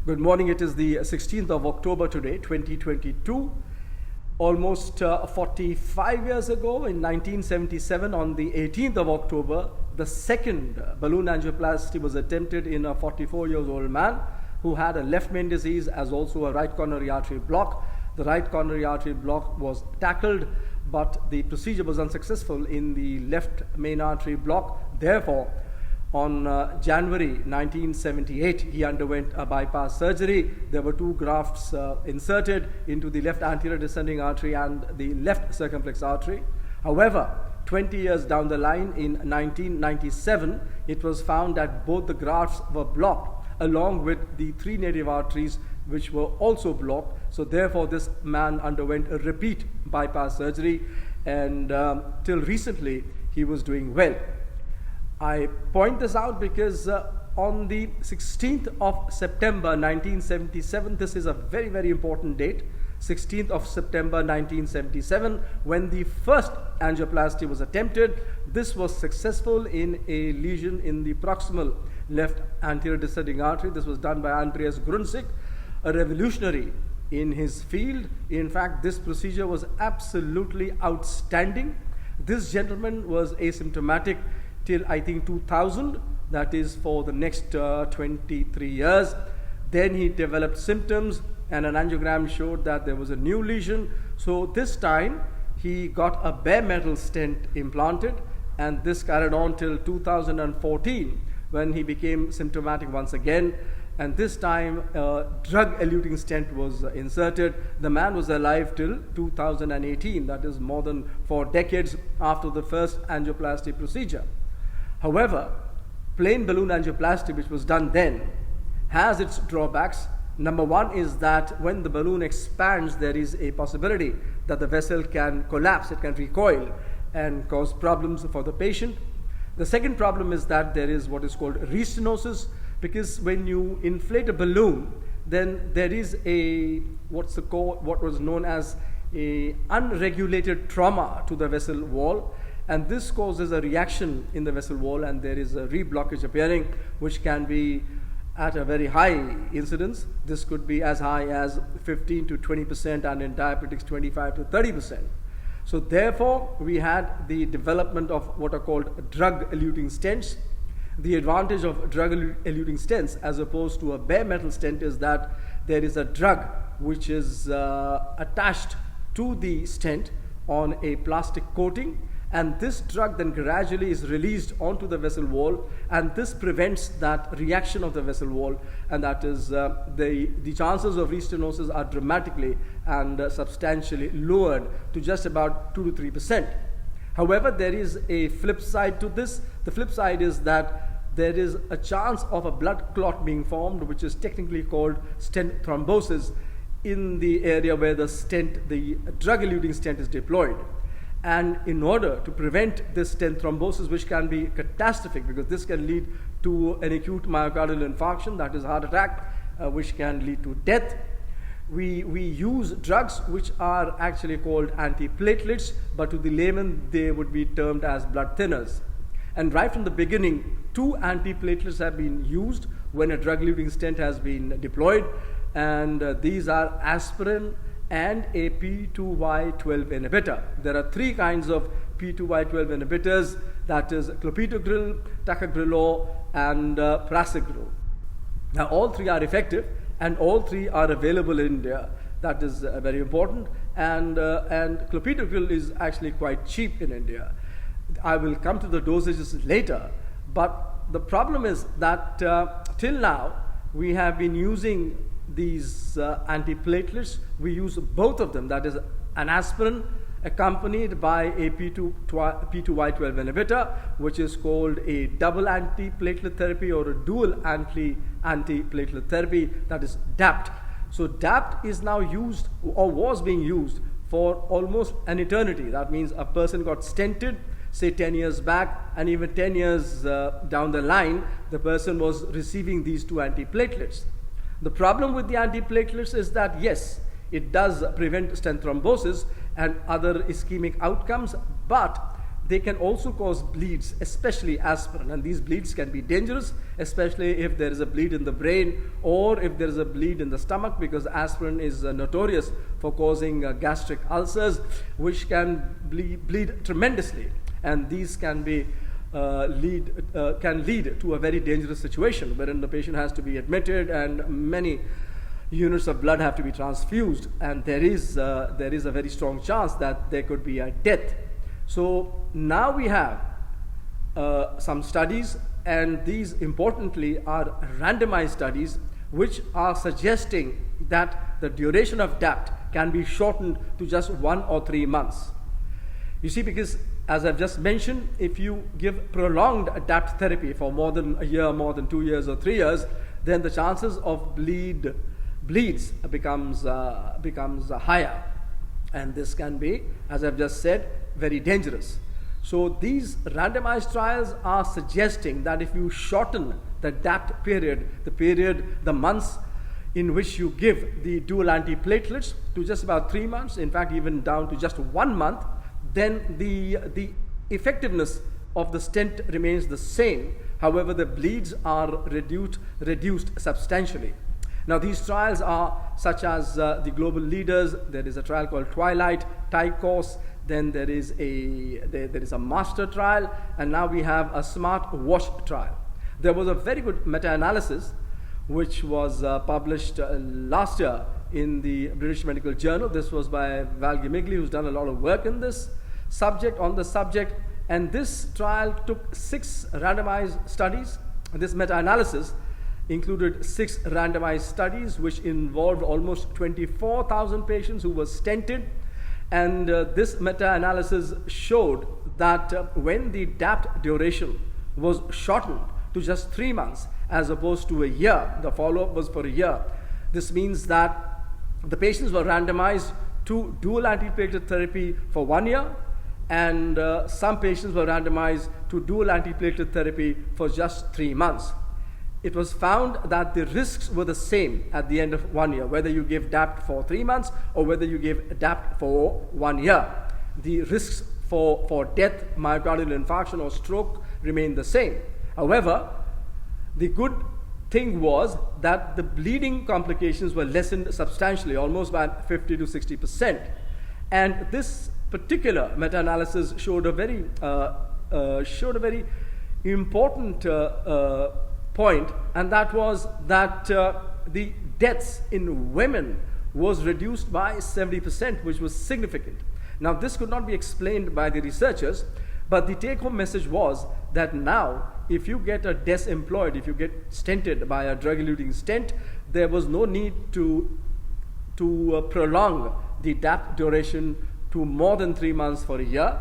Good morning. It is the 16th of October today, 2022. Almost 45 years ago, in 1977, on the 18th of October, the second balloon angioplasty was attempted in a 44-year-old man who had a left main disease as also a right coronary artery block. The right coronary artery block was tackled, but the procedure was unsuccessful in the left main artery block. Therefore, on January 1978, he underwent a bypass surgery. There were two grafts inserted into the left anterior descending artery and the left circumflex artery. However, 20 years down the line, in 1997, it was found that both the grafts were blocked, along with the three native arteries, which were also blocked. So therefore, this man underwent a repeat bypass surgery, and till recently, he was doing well. I point this out because on the 16th of September 1977, this is a very, very important date, 16th of September 1977, when the first angioplasty was attempted. This was successful in a lesion in the proximal left anterior descending artery. This was done by Andreas Gruntzig, a revolutionary in his field. In fact, this procedure was absolutely outstanding. This gentleman was asymptomatic till I think 2000, that is for the next 23 years. Then he developed symptoms and an angiogram showed that there was a new lesion. So this time he got a bare metal stent implanted, and this carried on till 2014 when he became symptomatic once again. And this time drug eluting stent was inserted. The man was alive till 2018, that is more than 4 decades after the first angioplasty procedure. However, plain balloon angioplasty, which was done then, has its drawbacks. Number one is that when the balloon expands, there is a possibility that the vessel can collapse, it can recoil and cause problems for the patient. The second problem is that there is what is called restenosis, because when you inflate a balloon, then there is what was known as a unregulated trauma to the vessel wall. And this causes a reaction in the vessel wall, and there is a reblockage appearing, which can be at a very high incidence. This could be as high as 15 to 20%, and in diabetics 25 to 30%. So therefore, we had the development of what are called drug eluting stents. The advantage of drug eluting stents as opposed to a bare metal stent is that there is a drug which is attached to the stent on a plastic coating, and this drug then gradually is released onto the vessel wall, and this prevents that reaction of the vessel wall, and that is the chances of restenosis are dramatically and substantially lowered to just about 2 to 3%. However, there is a flip side to this. The flip side is that there is a chance of a blood clot being formed, which is technically called stent thrombosis, in the area where the drug eluting stent is deployed. And in order to prevent this stent thrombosis, which can be catastrophic because this can lead to an acute myocardial infarction, that is heart attack, which can lead to death, we use drugs which are actually called antiplatelets, but to the layman they would be termed as blood thinners. And right from the beginning, 2 antiplatelets have been used when a drug eluting stent has been deployed, and these are aspirin and a P2Y12 inhibitor. There are 3 kinds of P2Y12 inhibitors, that is clopidogrel, ticagrelor, and prasugrel. Now all 3 are effective, and all 3 are available in India. That is very important, and clopidogrel is actually quite cheap in India. I will come to the dosages later, but the problem is that till now we have been using these antiplatelets. We use both of them, that is an aspirin accompanied by a P2Y12 inhibitor, which is called a double antiplatelet therapy or a dual antiplatelet therapy, that is Dapt. So Dapt is now used, or was being used, for almost an eternity. That means a person got stented, say 10 years back, and even 10 years down the line, the person was receiving these 2 antiplatelets. The problem with the antiplatelets is that, yes, it does prevent stent thrombosis and other ischemic outcomes, but they can also cause bleeds, especially aspirin. And these bleeds can be dangerous, especially if there is a bleed in the brain or if there is a bleed in the stomach, because aspirin is notorious for causing gastric ulcers, which can bleed tremendously. And these can be lead to a very dangerous situation wherein the patient has to be admitted and many units of blood have to be transfused, and there is a very strong chance that there could be a death. So now we have some studies, and these importantly are randomized studies which are suggesting that the duration of Dapt can be shortened to just 1 or 3 months. You see, because as I've just mentioned, if you give prolonged Dapt therapy for more than a year, more than 2 years or 3 years, then the chances of bleeds becomes higher, and this can be, as I've just said, very dangerous. So these randomized trials are suggesting that if you shorten the Dapt period, the months in which you give the dual antiplatelets to just about 3 months, in fact even down to just 1 month, then the effectiveness of the stent remains the same. However, the bleeds are reduced substantially. Now, these trials are such as the global leaders. There is a trial called Twilight, TICOS, then there is a master trial, and now we have a smart wash trial. There was a very good meta-analysis which was published last year in the British Medical Journal. This was by Val Gimigli, who's done a lot of work in this subject, and this trial took 6 randomized studies. This meta-analysis included 6 randomized studies which involved almost 24,000 patients who were stented, and this meta-analysis showed that when the Dapt duration was shortened to just 3 months as opposed to a year, the follow-up was for a year. This means that the patients were randomized to dual antiplatelet therapy for 1 year, and some patients were randomized to dual antiplatelet therapy for just 3 months. It was found that the risks were the same at the end of 1 year, whether you give Dapt for 3 months or whether you give Dapt for 1 year. The risks for death, myocardial infarction or stroke remain the same. However, the good thing was that the bleeding complications were lessened substantially, almost by 50 to 60%. And this particular meta-analysis showed a very important point, and that was that the deaths in women was reduced by 70%, which was significant. Now, this could not be explained by the researchers, but the take-home message was that now, if you get a DES employed, if you get stented by a drug-eluting stent, there was no need to prolong the Dapt duration to more than 3 months for a year.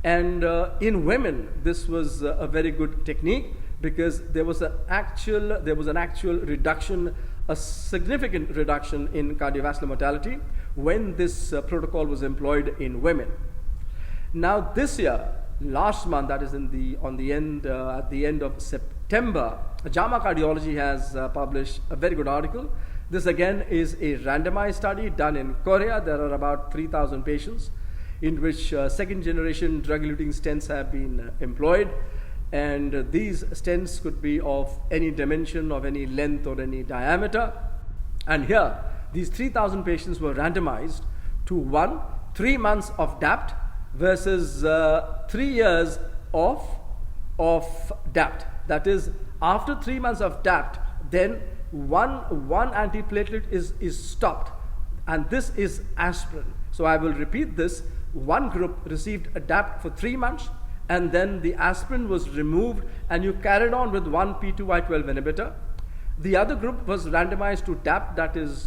And in women, this was a very good technique, because there was an actual reduction, a significant reduction in cardiovascular mortality when this protocol was employed in women. Now this year, last month, that is at the end of September, JAMA Cardiology has published a very good article. This again is a randomized study done in Korea. There are about 3,000 patients in which second generation drug-eluting stents have been employed. And these stents could be of any dimension, of any length or any diameter. And here, these 3,000 patients were randomized to 3 months of Dapt versus 3 years of Dapt. That is, after 3 months of Dapt, then one antiplatelet is stopped, and this is aspirin. So I will repeat this. One group received a Dapt for 3 months, and then the aspirin was removed and you carried on with one P2Y12 inhibitor. The other group was randomized to Dapt, that is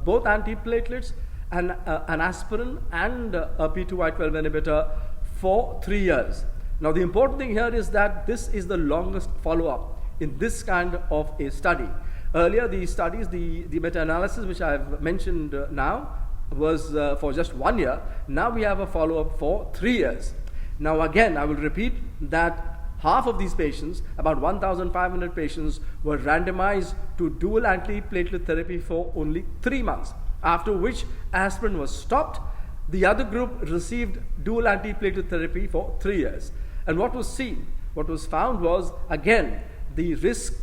both antiplatelets and an aspirin and a P2Y12 inhibitor for 3 years. Now the important thing here is that this is the longest follow-up in this kind of a study. Earlier the studies, the meta-analysis which I have mentioned now was for just 1 year. Now we have a follow-up for 3 years. Now again, I will repeat that half of these patients, about 1,500 patients, were randomized to dual antiplatelet therapy for only 3 months, after which aspirin was stopped The other group received dual antiplatelet therapy for 3 years. And what was seen, what was found was, again, the risk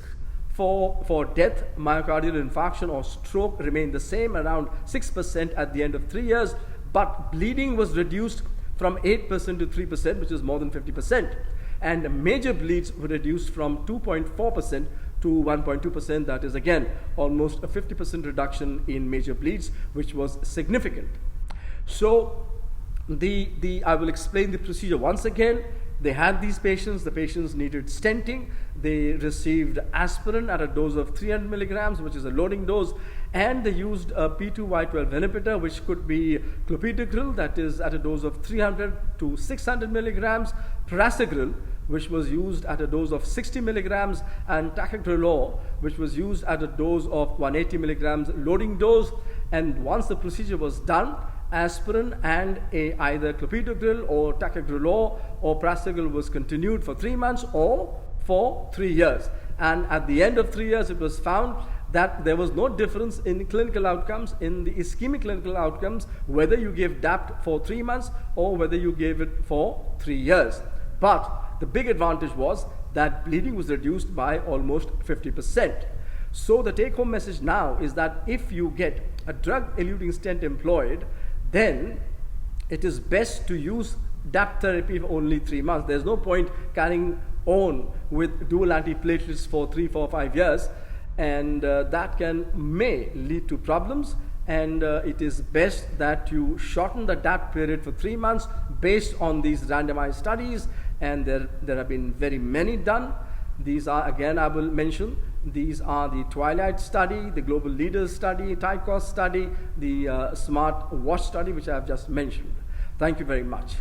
for death, myocardial infarction or stroke remained the same, around 6% at the end of 3 years, but bleeding was reduced from 8% to 3%, which is more than 50%. And major bleeds were reduced from 2.4% to 1.2%. That is, again, almost a 50% reduction in major bleeds, which was significant. So I will explain the procedure once again. They had these patients. The patients needed stenting. They received aspirin at a dose of 300 milligrams, which is a loading dose, and they used a P2Y12 inhibitor, which could be clopidogrel, that is at a dose of 300 to 600 milligrams, prasugrel, which was used at a dose of 60 milligrams, and ticagrelor, which was used at a dose of 180 milligrams loading dose. And once the procedure was done, aspirin and either clopidogrel or ticagrelor or prasugrel was continued for 3 months or for 3 years. And at the end of 3 years, it was found that there was no difference in clinical outcomes, in the ischemic clinical outcomes, whether you gave Dapt for 3 months or whether you gave it for 3 years. But the big advantage was that bleeding was reduced by almost 50%. So the take-home message now is that if you get a drug-eluting stent employed, then it is best to use Dapt therapy for only 3 months. There's no point carrying on with dual antiplatelets for 3, 4, 5 years, and that may lead to problems. And it is best that you shorten the Dapt period for 3 months based on these randomized studies, and there have been very many done. These are, again, I will mention, these are the Twilight study, the Global Leaders study, TICOS study, the Smart Watch study, which I have just mentioned. Thank you very much.